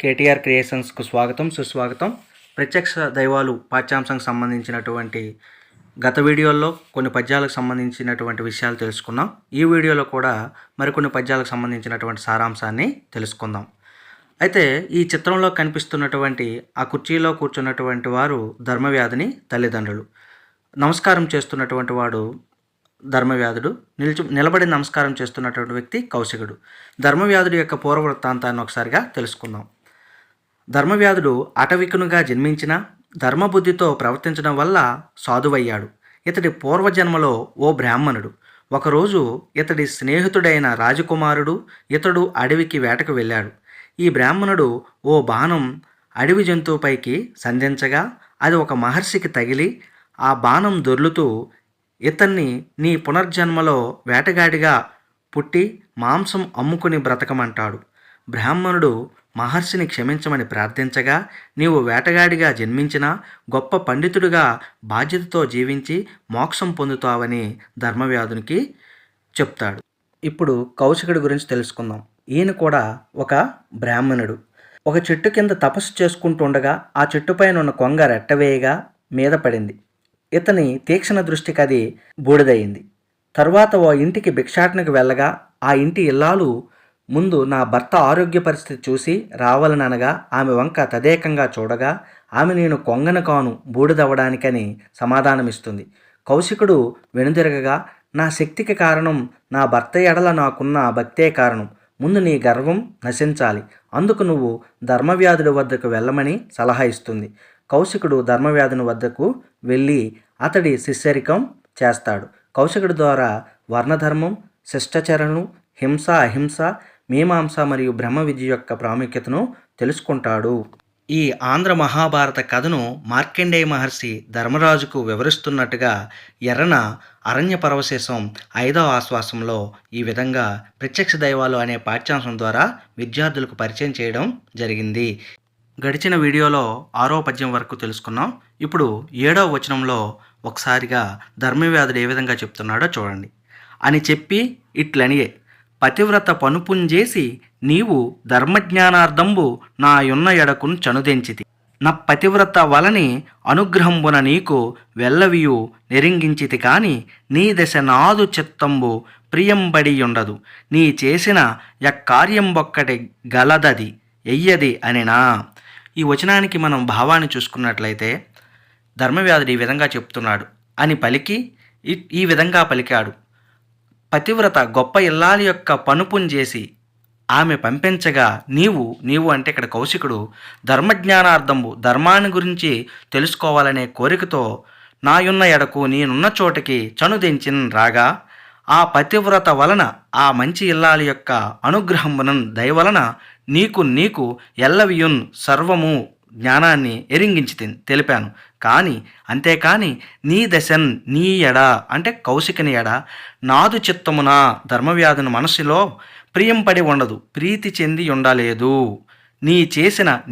కేటీఆర్ క్రియేషన్స్కు స్వాగతం సుస్వాగతం. ప్రత్యక్ష దైవాలు పాఠ్యాంశానికి సంబంధించినటువంటి గత వీడియోల్లో కొన్ని పద్యాలకు సంబంధించినటువంటి విషయాలు తెలుసుకున్నాం. ఈ వీడియోలో కూడా మరికొన్ని పద్యాలకు సంబంధించినటువంటి సారాంశాన్ని తెలుసుకుందాం. అయితే ఈ చిత్రంలో కనిపిస్తున్నటువంటి ఆ కుర్చీలో కూర్చున్నటువంటి వారు ధర్మవ్యాధుని తల్లిదండ్రులు. నమస్కారం చేస్తున్నటువంటి వాడు ధర్మవ్యాధుడు, నిలబడి నమస్కారం చేస్తున్నటువంటి వ్యక్తి కౌశికుడు. ధర్మవ్యాధుడి యొక్క పూర్వ వృత్తాంతాన్ని ఒకసారిగా తెలుసుకుందాం. ధర్మవ్యాధుడు అటవికునుగా జన్మించిన ధర్మబుద్ధితో ప్రవర్తించడం వల్ల సాధువయ్యాడు. ఇతడి పూర్వజన్మలో ఓ బ్రాహ్మణుడు. ఒకరోజు ఇతడి స్నేహితుడైన రాజకుమారుడు ఇతడు అడవికి వేటకు వెళ్ళాడు. ఈ బ్రాహ్మణుడు ఓ బాణం అడవి జంతువుపైకి సంధించగా అది ఒక మహర్షికి తగిలి ఆ బాణం దొర్లుతూ ఇతన్ని నీ పునర్జన్మలో వేటగాడిగా పుట్టి మాంసం అమ్ముకుని బ్రతకమంటాడు. బ్రాహ్మణుడు మహర్షిని క్షమించమని ప్రార్థించగా నీవు వేటగాడిగా జన్మించినా గొప్ప పండితుడిగా బాధ్యతతో జీవించి మోక్షం పొందుతావని ధర్మవ్యాధునికి చెప్తాడు. ఇప్పుడు కౌశికుడి గురించి తెలుసుకుందాం. ఈయన కూడా ఒక బ్రాహ్మణుడు. ఒక చెట్టు కింద తపస్సు చేసుకుంటుండగా ఆ చెట్టుపైన ఉన్న కొంగ రెట్టవేయగా మీద పడింది. ఇతని తీక్షణ దృష్టికి అది బూడిదయింది. తరువాత ఓ ఇంటికి భిక్షాటనకు వెళ్ళగా ఆ ఇంటి ఇల్లాలు ముందు నా భర్త ఆరోగ్య పరిస్థితి చూసి రావాలనగా ఆమె వంక తదేకంగా చూడగా ఆమె నేను కొంగన కాను బూడిదవ్వడానికని సమాధానమిస్తుంది. కౌశికుడు వెనుదిరగగా నా శక్తికి కారణం నా భర్త ఎడల నాకున్న భక్తే కారణం. ముందు నీ గర్వం నశించాలి. అందుకు నువ్వు ధర్మవ్యాధుడి వద్దకు వెళ్ళమని సలహా ఇస్తుంది. కౌశికుడు ధర్మవ్యాధుని వద్దకు వెళ్ళి అతడి శిష్యరికం చేస్తాడు. కౌశికుడి ద్వారా వర్ణధర్మం, శిష్టాచరణను, హింస, అహింస, మీమాంస మరియు బ్రహ్మ విద్య యొక్క ప్రాముఖ్యతను తెలుసుకుంటాడు. ఈ ఆంధ్ర మహాభారత కథను మార్కండేయ మహర్షి ధర్మరాజుకు వివరిస్తున్నట్టుగా ఎర్రన అరణ్య పరవశేషం 5వ ఆశ్వాసంలో ఈ విధంగా ప్రత్యక్ష దైవాలు అనే పాఠ్యాంశం ద్వారా విద్యార్థులకు పరిచయం చేయడం జరిగింది. గడిచిన వీడియోలో 6వ పద్యం వరకు తెలుసుకున్నాం. ఇప్పుడు 7వ వచనంలో ఒకసారిగా ధర్మవ్యాధుడు ఏ విధంగా చెప్తున్నాడో చూడండి. అని చెప్పి ఇట్లనియే పతివ్రత పనుపుంజేసి నీవు ధర్మజ్ఞానార్థంబు నా యున్న ఎడకున్ చనుదెంచితి. నా పతివ్రత వలని అనుగ్రహంబున నీకు వెల్లవియు నెరింగించితి కాని నీ దశ నాదు చిత్తంబు ప్రియంబడియుండదు. నీ చేసిన యక్కార్యంబొక్కటి గలదది ఎయ్యది అనినా. ఈ వచనానికి మనం భావాన్ని చూసుకున్నట్లయితే ధర్మవ్యాధుడు ఈ విధంగా చెప్తున్నాడు అని పలికి ఈ విధంగా పలికాడు. పతివ్రత గొప్ప ఇల్లాలి యొక్క పనుపుని చేసి ఆమె పంపించగా నీవు అంటే ఇక్కడ కౌశికుడు ధర్మజ్ఞానార్థంబు ధర్మాన్ని గురించి తెలుసుకోవాలనే కోరికతో నాయున్న ఎడకు నేనున్న చోటకి చనుదెంచిన రాగా ఆ పతివ్రత వలన ఆ మంచి ఇల్లాలి యొక్క అనుగ్రహమునన్ దయవలన నీకు ఎల్లవియున్ సర్వము జ్ఞానాన్ని ఎరింగించి తెలిపాను. అంతేకాని నీ దశన్ నీ ఎడ అంటే కౌశికుని ఎడ నాదు చిత్తమున ధర్మవ్యాధుని మనసులో ప్రియంపడి ఉండదు, ప్రీతి చెంది ఉండలేదు.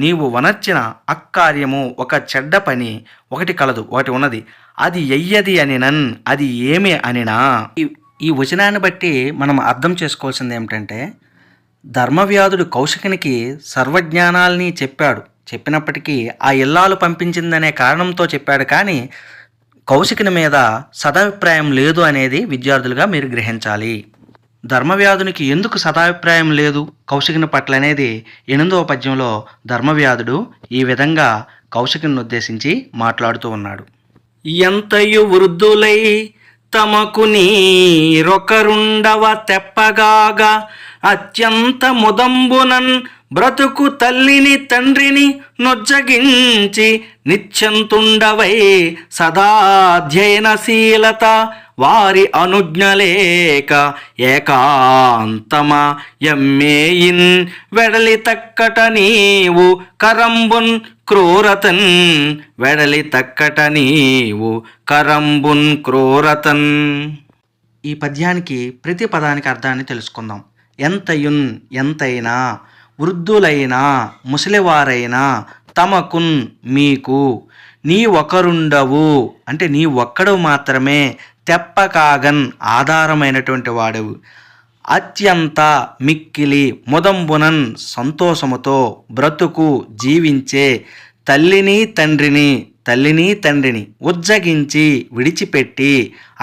నీవు వనర్చిన అక్కార్యము ఒక చెడ్డ పని ఒకటి కలదు, ఒకటి ఉన్నది, అది ఎయ్యది అనినన్, అది ఏమి అనినా. ఈ వచనాన్ని బట్టి మనం అర్థం చేసుకోవాల్సింది ఏమిటంటే ధర్మవ్యాధుడు కౌశికునికి సర్వజ్ఞానాల్ని చెప్పినప్పటికీ ఆ ఇల్లాలు పంపించిందనే కారణంతో చెప్పాడు. కానీ కౌశికుని మీద సదాభిప్రాయం లేదు అనేది విద్యార్థులుగా మీరు గ్రహించాలి. ధర్మవ్యాధునికి ఎందుకు సదాభిప్రాయం లేదు కౌశికుని పట్ల అనేది 8వ పద్యంలో ధర్మవ్యాధుడు ఈ విధంగా కౌశికుని ఉద్దేశించి మాట్లాడుతూ ఉన్నాడు. ఎంతయు వృద్ధులై తమకు నీరొకరుండవ తెప్పగాగా అత్యంత ముదంబునన్ బ్రతుకు తల్లిని తండ్రిని నొజ్జగించి నిత్యంతుండవై సదాధ్యయనశీలత వారి అనుజ్ఞలేక ఏకాంతమా ఎమ్మేయిన్ వెడలి తక్కట నీవు కరంబున్ క్రూరతన్ వెడలి తక్కట నీవు కరంబున్ క్రూరతన్. ఈ పద్యానికి ప్రతి పదానికి అర్థాన్ని తెలుసుకుందాం. ఎంతయున్ ఎంతైనా, వృద్ధులైనా ముసలివారైనా, తమకున్ మీకు, నీ ఒకరుండవు అంటే నీ ఒక్కడు మాత్రమే, తెప్పకాగన్ ఆధారమైనటువంటి వాడవు, అత్యంత మిక్కిలి ముదంబునన్ సంతోషముతో బ్రతుకు జీవించే తల్లిని తండ్రిని ఉజ్జగించి విడిచిపెట్టి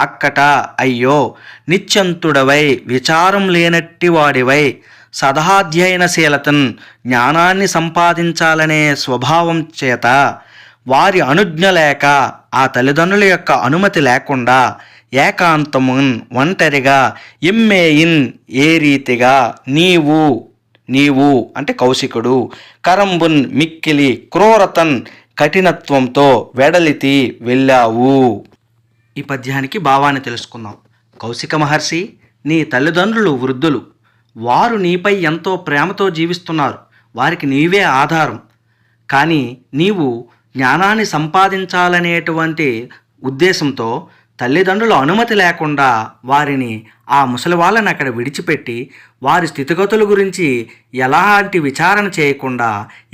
అక్కట అయ్యో నిశ్చంతుడవై విచారం లేనట్టి వాడివై సదాధ్యయనశీలతన్ జ్ఞానాన్ని సంపాదించాలనే స్వభావం చేత వారి అనుజ్ఞ లేక ఆ తల్లిదండ్రుల యొక్క అనుమతి లేకుండా ఏకాంతమున్ ఒంటరిగా ఇమ్మేయిన్ ఏ రీతిగా నీవు అంటే కౌశికుడు కరంబున్ మిక్కిలి క్రూరతన్ కఠినత్వంతో వెడలితి వెళ్ళావు. ఈ పద్యానికి భావాన్ని తెలుసుకుందాం. కౌశిక మహర్షి, నీ తల్లిదండ్రులు వృద్ధులు. వారు నీపై ఎంతో ప్రేమతో జీవిస్తున్నారు. వారికి నీవే ఆధారం. కానీ నీవు జ్ఞానాన్ని సంపాదించాలనేటువంటి ఉద్దేశంతో తల్లిదండ్రుల అనుమతి లేకుండా వారిని ఆ ముసలి వాళ్ళని అక్కడ విడిచిపెట్టి వారి స్థితిగతుల గురించి ఎలాంటి విచారణ చేయకుండా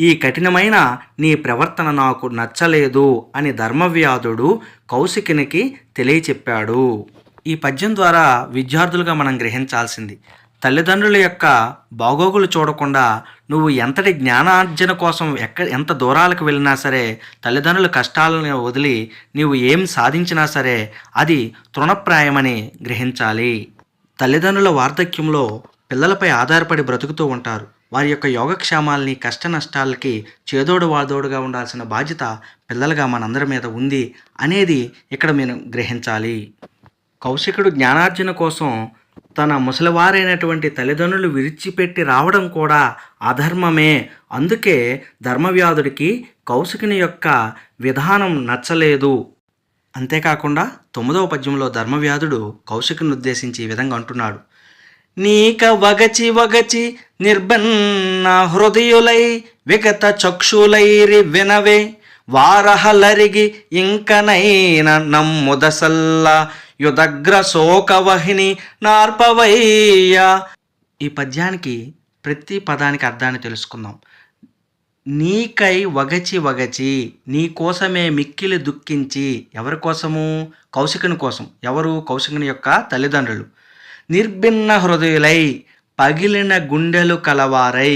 ఈ కఠినమైన నీ ప్రవర్తన నాకు నచ్చలేదు అని ధర్మవ్యాధుడు కౌశికునికి తెలియచెప్పాడు. ఈ పద్యం ద్వారా విద్యార్థులుగా మనం గ్రహించాల్సింది, తల్లిదండ్రుల యొక్క బాగోగులు చూడకుండా నువ్వు ఎంతటి జ్ఞానార్జన కోసం ఎంత దూరాలకు వెళ్ళినా సరే, తల్లిదండ్రుల కష్టాలను వదిలి నీవు ఏం సాధించినా సరే అది తృణప్రాయమని గ్రహించాలి. తల్లిదండ్రుల వార్ధక్యంలో పిల్లలపై ఆధారపడి బ్రతుకుతూ ఉంటారు. వారి యొక్క యోగక్షేమాల్ని కష్ట నష్టాలకి చేదోడు వాదోడుగా ఉండాల్సిన బాధ్యత పిల్లలుగా మనందరి మీద ఉంది అనేది ఇక్కడ మేము గ్రహించాలి. కౌశికుడు జ్ఞానార్జన కోసం తన ముసలివారైనటువంటి తల్లిదండ్రులు విడిచిపెట్టి రావడం కూడా అధర్మమే. అందుకే ధర్మవ్యాధుడికి కౌశికుని యొక్క విధానం నచ్చలేదు. అంతేకాకుండా 9వ పద్యంలో ధర్మవ్యాధుడు కౌశికుని ఉద్దేశించి ఈ విధంగా అంటున్నాడు, నీక వగచి నిర్బన్న హృదయులై విగత చక్షులైరి వినవే వారహలరిగి ఇంకనైన నమ్ముదసల్లా యుదగ్ర శోకవహిని నార్పవయ్యా. ఈ పద్యానికి ప్రతి పదానికి అర్థాన్ని తెలుసుకుందాం. నీకై వగచి నీ కోసమే మిక్కిలి దుఃఖించి, ఎవరి కోసము? కౌశికుని కోసం. ఎవరు? కౌశికుని యొక్క తల్లిదండ్రులు. నిర్భిన్న హృదయులై పగిలిన గుండెలు కలవారై,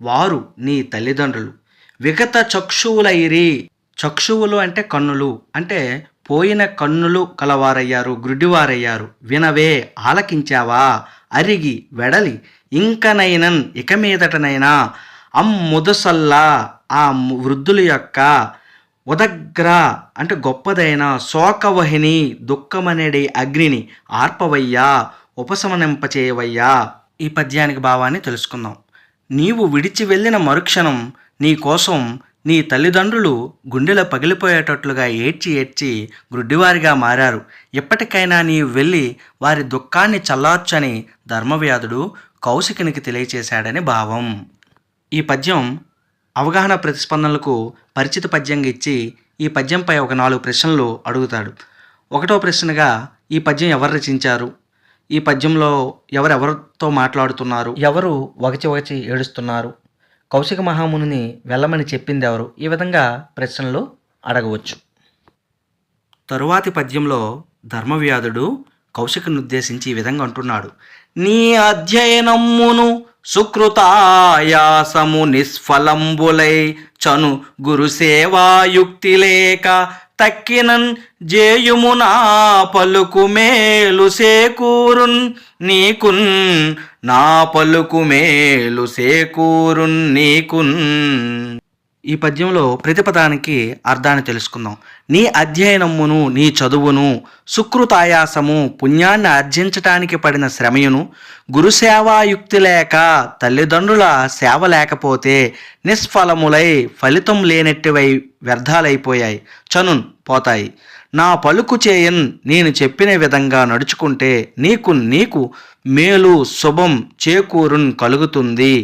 వారు నీ తల్లిదండ్రులు. విగత చక్షువులైరి, చక్షువులు అంటే కన్నులు, అంటే పోయిన కన్నులు కలవారయ్యారు, గ్రుడ్డివారయ్యారు. వినవే, ఆలకించావా? అరిగి వెడలి ఇంకనైనన్, ఇక మీదటనైనా అమ్ముదసల్లా, ఆ వృద్ధుల యొక్క ఉదగ్ర అంటే గొప్పదైన శోకవహిని దుఃఖమనేడి అగ్నిని ఆర్పవయ్యా, ఉపశమనింపచేయవయ్యా. ఈ పద్యానికి భావాన్ని తెలుసుకుందాం. నీవు విడిచి వెళ్ళిన మరుక్షణం నీ కోసం నీ తల్లిదండ్రులు గుండెలో పగిలిపోయేటట్లుగా ఏడ్చి గ్రుడ్డివారిగా మారారు. ఎప్పటికైనా నీవు వెళ్ళి వారి దుఃఖాన్ని చల్లార్చని ధర్మవ్యాధుడు కౌశికునికి తెలియచేశాడని భావం. ఈ పద్యం అవగాహన ప్రతిస్పందనలకు పరిచిత పద్యంగా ఇచ్చి ఈ పద్యంపై ఒక 4 ప్రశ్నలు అడుగుతాడు. 1వ ప్రశ్నగా ఈ పద్యం ఎవరు రచించారు? ఈ పద్యంలో ఎవరెవరితో మాట్లాడుతున్నారు? ఎవరు వగచి ఏడుస్తున్నారు? కౌశిక మహామునిని వెళ్ళమని చెప్పింది ఎవరు? ఈ విధంగా ప్రశ్నలు అడగవచ్చు. తరువాతి పద్యంలో ధర్మవ్యాధుడు కౌశికుని ఉద్దేశించి ఈ విధంగా అంటున్నాడు, నీ అధ్యయనమ్మును సుకృతాయాసము నిస్ఫలంబులై చను గురు సేవాయుక్తి లేక తక్కినన్ జేయుము నా పలుకు మేలు సేకూరున్ నీకున్, నా పలుకు మేలు సేకూరున్ నీకున్. ఈ పద్యంలో ప్రతిపదానికి అర్థాన్ని తెలుసుకుందాం. నీ అధ్యయనమును, నీ చదువును, సుకృతాయాసము పుణ్యాన్ని ఆర్జించటానికి పడిన శ్రమయును, గురుసేవాయుక్తి లేక తల్లిదండ్రుల సేవ లేకపోతే నిష్ఫలములై ఫలితం లేనట్టివై వ్యర్థాలైపోయాయి, చనున్ పోతాయి. నా పలుకు చేయన్, నేను చెప్పిన విధంగా నడుచుకుంటే నీకు మేలు శుభం చేకూరున్ కలుగుతుంది.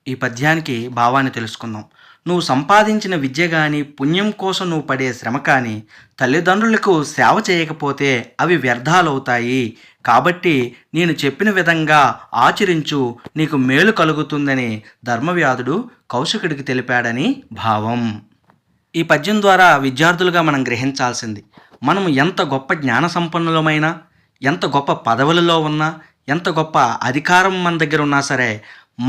ఈ పద్యానికి భావాన్ని తెలుసుకుందాం. నువ్వు సంపాదించిన విద్య కానీ, పుణ్యం కోసం నువ్వు పడే శ్రమ కానీ తల్లిదండ్రులకు సేవ చేయకపోతే అవి వ్యర్థాలవుతాయి. కాబట్టి నేను చెప్పిన విధంగా ఆచరించు, నీకు మేలు కలుగుతుందని ధర్మవ్యాధుడు కౌశికుడికి తెలిపాడని భావం. ఈ పద్యం ద్వారా విద్యార్థులుగా మనం గ్రహించాల్సింది, మనం ఎంత గొప్ప జ్ఞాన సంపన్నులమైనా, ఎంత గొప్ప పదవులలో ఉన్నా, ఎంత గొప్ప అధికారం మన దగ్గర ఉన్నా సరే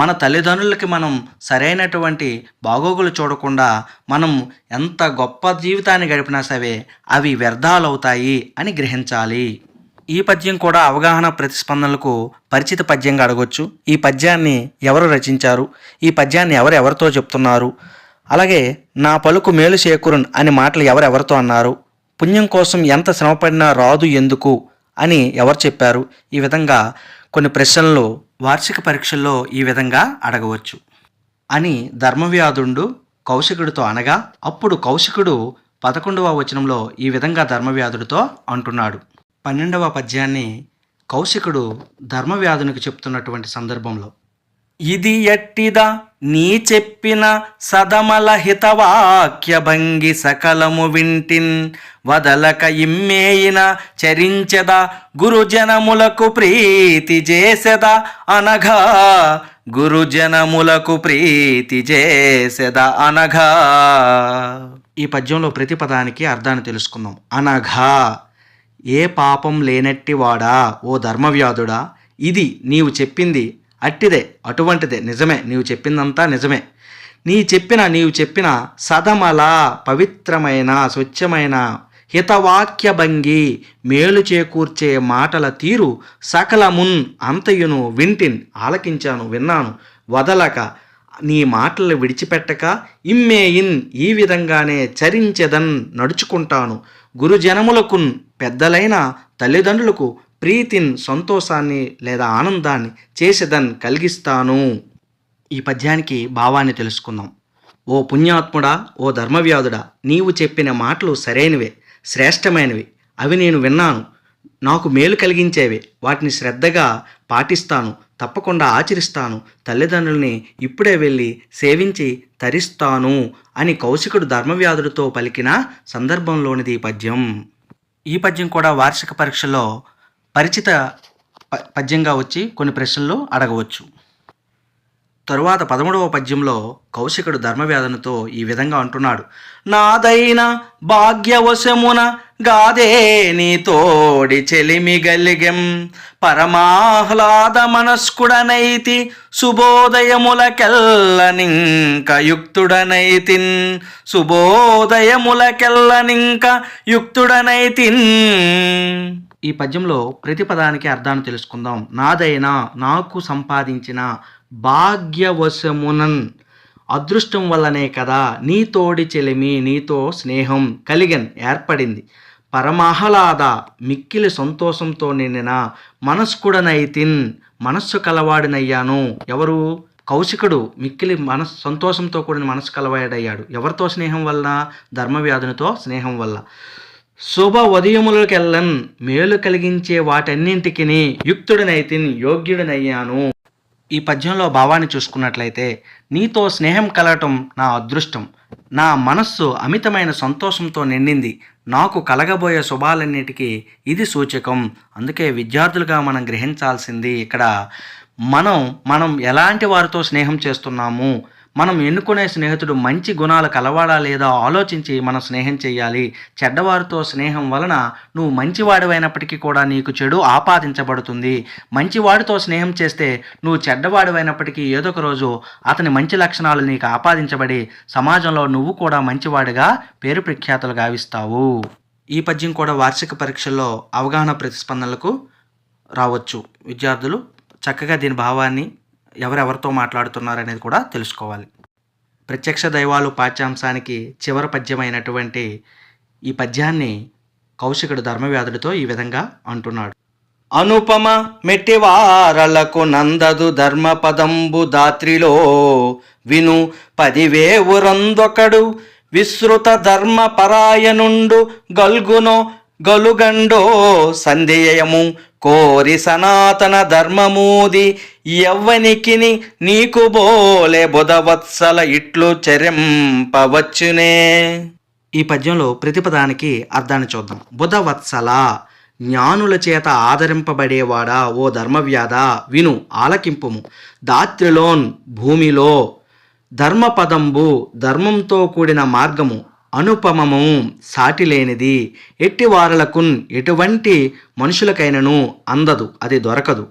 మన తల్లిదండ్రులకి మనం సరైనటువంటి బాగోగులు చూడకుండా మనం ఎంత గొప్ప జీవితాన్ని గడిపినా సరే అవి వ్యర్థాలవుతాయి అని గ్రహించాలి. ఈ పద్యం కూడా అవగాహన ప్రతిస్పందనలకు పరిచిత పద్యంగా అడగొచ్చు. ఈ పద్యాన్ని ఎవరు రచించారు, ఈ పద్యాన్ని ఎవరితో చెప్తున్నారు, అలాగే నా పలుకు మేలు చేకూరున్ అనే మాటలు ఎవరెవరితో అన్నారు, పుణ్యం కోసం ఎంత శ్రమపడినా రాదు ఎందుకు అని ఎవరు చెప్పారు, ఈ విధంగా కొన్ని ప్రశ్నలు వార్షిక పరీక్షల్లో ఈ విధంగా అడగవచ్చు అని ధర్మవ్యాధుండు కౌశికుడితో అనగా, అప్పుడు కౌశికుడు 11వ వచనంలో ఈ విధంగా ధర్మవ్యాధుడితో అంటున్నాడు. 12వ పద్యాన్ని కౌశికుడు ధర్మవ్యాధునికి చెప్తున్నటువంటి సందర్భంలో, ఇది ఎట్టిదా నీ చెప్పిన సదమల హితవాక్య భంగి సకలము వింటిన్ వదలక ఇమ్మేయిన చరించెద గురుజనములకు ప్రీతి చేసెద అనగా గురుజనములకు ప్రీతి చేసెద అనగా. ఈ పద్యంలో ప్రతి పదానికి అర్థాన్ని తెలుసుకుందాం. అనగా ఏ పాపం లేనట్టివాడా ఓ ధర్మవ్యాధుడా, ఇది నీవు చెప్పింది అట్టిదే అటువంటిదే నిజమే, నీవు చెప్పిందంతా నిజమే. నీవు చెప్పిన సదమల పవిత్రమైన స్వచ్ఛమైన హితవాక్య భంగి మేలు చేకూర్చే మాటల తీరు సకలమున్ అంతయును వింటిన్ ఆలకించాను విన్నాను వదలక నీ మాటలు విడిచిపెట్టక ఇమ్మేయిన్ ఈ విధంగానే చరించెదన్ నడుచుకుంటాను గురుజనములకున్ పెద్దలైన తల్లిదండ్రులకు ప్రీతిన్ సంతోషాన్ని లేదా ఆనందాన్ని చేసేదన్ కలిగిస్తాను. ఈ పద్యానికి భావాన్ని తెలుసుకుందాం. ఓ పుణ్యాత్ముడా, ఓ ధర్మవ్యాధుడా, నీవు చెప్పిన మాటలు సరైనవే, శ్రేష్టమైనవి. అవి నేను విన్నాను, నాకు మేలు కలిగించేవి. వాటిని శ్రద్ధగా పాటిస్తాను, తప్పకుండా ఆచరిస్తాను. తల్లిదండ్రుల్ని ఇప్పుడే వెళ్ళి సేవించి తరిస్తాను అని కౌశికుడు ధర్మవ్యాధుడితో పలికిన సందర్భంలోనిది ఈ పద్యం. ఈ పద్యం కూడా వార్షిక పరీక్షలో పరిచిత పద్యంగా వచ్చి కొన్ని ప్రశ్నలు అడగవచ్చు. తరువాత 13వ పద్యంలో కౌశికుడు ధర్మవ్యాధునితో ఈ విధంగా అంటున్నాడు. నాదైన భాగ్యవశమున గాదే నీ తోడి చెలిమి గలిగెం పరమాహ్లాద మనస్కుడనైతి శుభోదయములకెల్లనింక యుక్తుడనైతిన్ శుభోదయములకెల్లనింక యుక్తుడనైతిన్. ఈ పద్యంలో ప్రతి పదానికి అర్థాన్ని తెలుసుకుందాం. నాదైనా నాకు సంపాదించిన భాగ్యవశమునన్ అదృష్టం వల్లనే కదా నీ తోడి చెలిమి నీతో స్నేహం కలిగన్ ఏర్పడింది. పరమాహ్లాద మిక్కిలి సంతోషంతో నిండిన మనస్కుడనైతిన్ మనస్సు కలవాడినయ్యాను. ఎవరు? కౌశికుడు మిక్కిలి సంతోషంతో కూడిన మనస్సు కలవాడయ్యాడు. ఎవరితో స్నేహం వలన? ధర్మవ్యాధునితో స్నేహం వల్ల. శుభ ఉదయములకెల్లన్ మేలు కలిగించే వాటన్నింటికి యుక్తుడినైతిన్ యోగ్యుడినయ్యాను. ఈ పద్యంలో భావాన్ని చూసుకున్నట్లయితే, నీతో స్నేహం కలగటం నా అదృష్టం, నా మనస్సు అమితమైన సంతోషంతో నిండింది, నాకు కలగబోయే శుభాలన్నిటికీ ఇది సూచకం. అందుకే విద్యార్థులుగా మనం గ్రహించాల్సింది ఇక్కడ మనం ఎలాంటి వారితో స్నేహం చేస్తున్నాము, మనం ఎన్నుకునే స్నేహితుడు మంచి గుణాలు కలవాడా లేదా ఆలోచించి మనం స్నేహం చేయాలి. చెడ్డవారితో స్నేహం వలన నువ్వు మంచివాడివైనప్పటికీ కూడా నీకు చెడు ఆపాదించబడుతుంది. మంచివాడితో స్నేహం చేస్తే నువ్వు చెడ్డవాడివైనప్పటికీ ఏదో ఒక రోజు అతని మంచి లక్షణాలు నీకు ఆపాదించబడి సమాజంలో నువ్వు కూడా మంచివాడిగా పేరు ప్రఖ్యాతులు గావిస్తావు. ఈ పద్యం కూడా వార్షిక పరీక్షల్లో అవగాహన ప్రతిస్పందనలకు రావచ్చు. విద్యార్థులు చక్కగా దీని భావాన్ని ఎవరెవరితో మాట్లాడుతున్నారనేది కూడా తెలుసుకోవాలి. ప్రత్యక్ష దైవాలు పాఠ్యాంశానికి చివరి పద్యమైనటువంటి ఈ పద్యాన్ని కౌశికుడు ధర్మవ్యాధుడితో ఈ విధంగా అంటున్నాడు. అనుపమ మెట్టివారలకు నందదు ధర్మపదంబు దాత్రిలో విను 10,000 విశ్రుత ధర్మ పరాయణుండు గల్గునో గలుగండో సందేయము కోరి సనాతన ధర్మమూది ఎవ్వనికిని నీకు బోలే బుధవత్సల ఇట్లు చరింపవచ్చునే. ఈ పద్యంలో ప్రతిపదానికి అర్థాన్ని చూద్దాం. బుధవత్సల జ్ఞానుల చేత ఆదరింపబడేవాడా ఓ ధర్మవ్యాధ విను ఆలకింపుము. దాత్రిలోన్ భూమిలో ధర్మపదంబు ధర్మంతో కూడిన మార్గము అనుపమము సాటిలేనిది. ఎట్టివారలకున్ ఎటువంటి మనుషులకైనను అందదు, అది దొరకదు.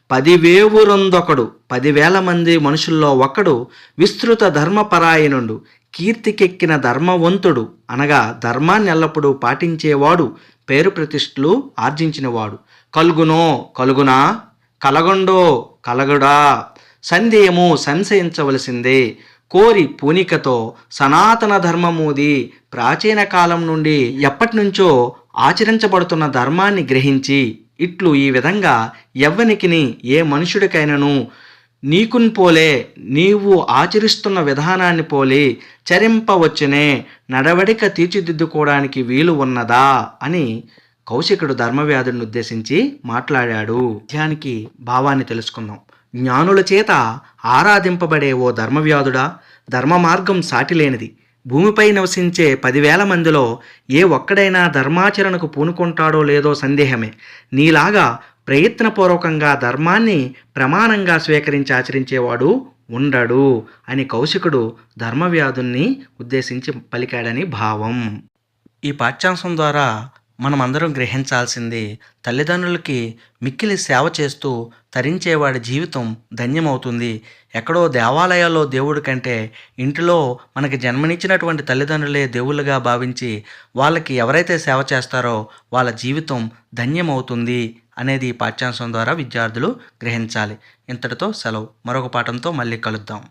పదివేవురొందొకడు 10,000 మంది మనుషుల్లో ఒకడు విస్తృత ధర్మపరాయణుడు కీర్తికెక్కిన ధర్మవంతుడు అనగా ధర్మాన్ని ఎల్లప్పుడూ పాటించేవాడు పేరు ప్రతిష్ఠలు ఆర్జించినవాడు కలుగునో కలుగునా కలగొండో కలగుడా సందేహము సంశయించవలసిందే కోరి పూనికతో సనాతన ధర్మమూది ప్రాచీన కాలం నుండి ఎప్పటి నుంచో ఆచరించబడుతున్న ధర్మాన్ని గ్రహించి ఇట్లు ఈ విధంగా ఎవ్వనికిని ఏ మనుషుడికైనను నీకున్ పోలే నీవు ఆచరిస్తున్న విధానాన్ని పోలి చరింపవచ్చునే నడవడిక తీర్చిదిద్దుకోవడానికి వీలు ఉన్నదా అని కౌశికుడు ధర్మవ్యాధుడిని ఉద్దేశించి మాట్లాడాడు. ధ్యానికి భావాన్ని తెలుసుకుందాం. జ్ఞానుల చేత ఆరాధింపబడే ఓ ధర్మవ్యాధుడా, ధర్మ మార్గం సాటిలేనిది. భూమిపై నివసించే 10,000 మందిలో ఏ ఒక్కడైనా ధర్మాచరణకు పూనుకుంటాడో లేదో సందేహమే. నీలాగా ప్రయత్నపూర్వకంగా ధర్మాన్ని ప్రమాణంగా స్వీకరించి ఆచరించేవాడు ఉండడు అని కౌశికుడు ధర్మవ్యాధుల్ని ఉద్దేశించి పలికాడని భావం. ఈ పాఠ్యాంశం ద్వారా మనమందరం గ్రహించాల్సింది తల్లిదండ్రులకి మిక్కిలి సేవ చేస్తూ తరించేవాడి జీవితం ధన్యమవుతుంది. ఎక్కడో దేవాలయాల్లో దేవుడి కంటే ఇంటిలో మనకి జన్మనిచ్చినటువంటి తల్లిదండ్రులే దేవుళ్ళుగా భావించి వాళ్ళకి ఎవరైతే సేవ చేస్తారో వాళ్ళ జీవితం ధన్యమవుతుంది అనేది ఈ పాఠ్యాంశం ద్వారా విద్యార్థులు గ్రహించాలి. ఇంతటితో సెలవు. మరొక పాఠంతో మళ్ళీ కలుద్దాం.